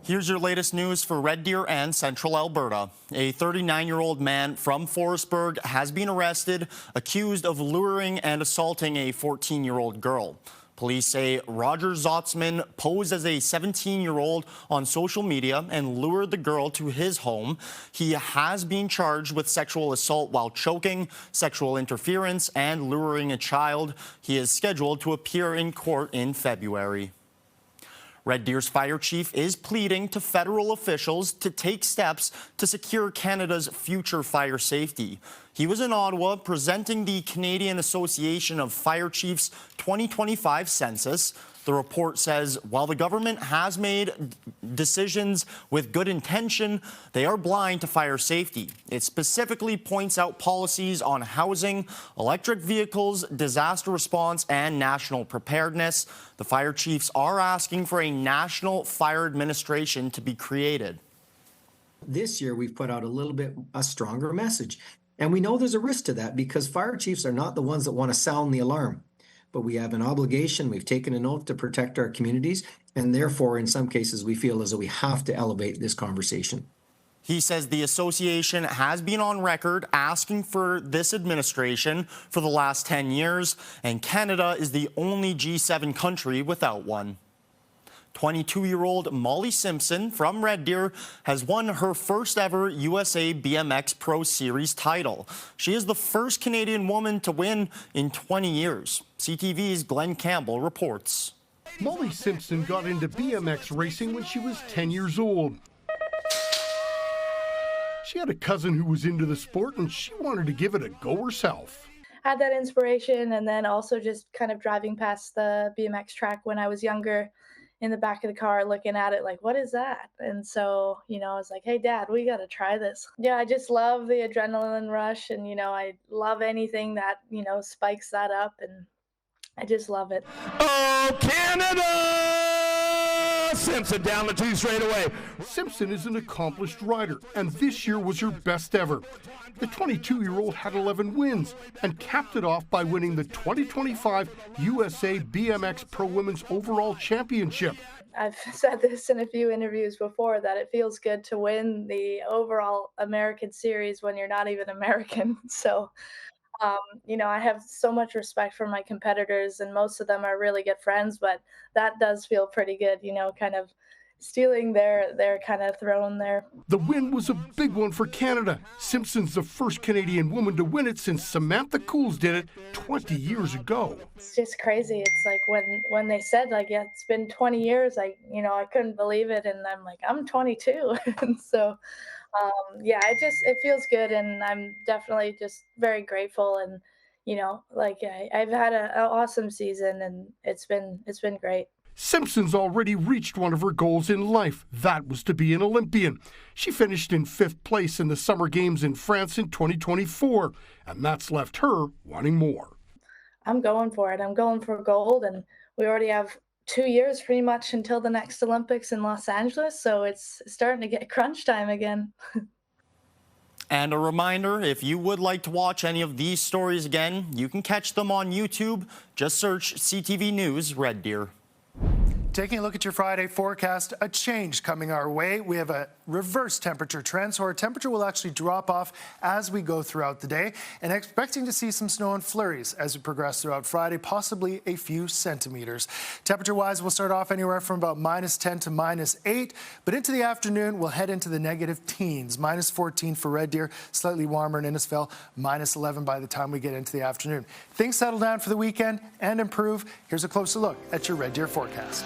Here's your latest news for Red Deer and Central Alberta. A 39-year-old man from Forestburg has been arrested, accused of luring and assaulting a 14-year-old girl. Police say Roger Zotzman posed as a 17-year-old on social media and lured the girl to his home. He has been charged with sexual assault while choking, sexual interference, and luring a child. He is scheduled to appear in court in February. Red Deer's fire chief is pleading to federal officials to take steps to secure Canada's future fire safety. He was in Ottawa presenting the Canadian Association of Fire Chiefs 2025 census. The report says while the government has made decisions with good intention, they are blind to fire safety. It specifically points out policies on housing, electric vehicles, disaster response, and national preparedness. The fire chiefs are asking for a national fire administration to be created. This year, we've put out a stronger message. And we know there's a risk to that because fire chiefs are not the ones that want to sound the alarm. But we have an obligation, we've taken an oath to protect our communities, and therefore, in some cases, we feel as though we have to elevate this conversation. He says the association has been on record asking for this administration for the last 10 years, and Canada is the only G7 country without one. 22-year-old Molly Simpson from Red Deer has won her first ever USA BMX Pro Series title. She is the first Canadian woman to win in 20 years. CTV's Glenn Campbell reports. Molly Simpson got into BMX racing when she was 10 years old. She had a cousin who was into the sport and she wanted to give it a go herself. Had that inspiration, and then also just kind of driving past the BMX track when I was younger, in the back of the car looking at it like, what is that? And so, I was like, hey, Dad, we got to try this. Yeah, I just love the adrenaline rush. And, I love anything that, spikes that up. And I just love it. Oh, Canada! Simpson down the two straight away. Simpson is an accomplished rider, and this year was her best ever. The 22-year-old had 11 wins and capped it off by winning the 2025 USA BMX Pro Women's Overall Championship. I've said this in a few interviews before that it feels good to win the overall American series when you're not even American. So, I have so much respect for my competitors, and most of them are really good friends, but that does feel pretty good, kind of stealing their kind of throne there. The win was a big one for Canada. Simpson's the first Canadian woman to win it since Samantha Cools did it 20 years ago. It's just crazy. It's like when they said yeah, it's been 20 years, I couldn't believe it. And I'm like, I'm 22. And so, it feels good. And I'm definitely just very grateful. And, I've had an awesome season, and it's been great. Simpson's already reached one of her goals in life. That was to be an Olympian. She finished in 5th place in the Summer Games in France in 2024, and that's left her wanting more. I'm going for it. I'm going for gold, and we already have 2 years pretty much until the next Olympics in Los Angeles, so it's starting to get crunch time again. And a reminder, if you would like to watch any of these stories again, you can catch them on YouTube. Just search CTV News Red Deer. Taking a look at your Friday forecast, a change coming our way. We have a reverse temperature trend, so our temperature will actually drop off as we go throughout the day, and expecting to see some snow and flurries as we progress throughout Friday, possibly a few centimeters. Temperature-wise, we'll start off anywhere from about -10 to -8, but into the afternoon, we'll head into the negative teens. -14 for Red Deer, slightly warmer in Innisfil, -11 by the time we get into the afternoon. Things settle down for the weekend and improve. Here's a closer look at your Red Deer forecast.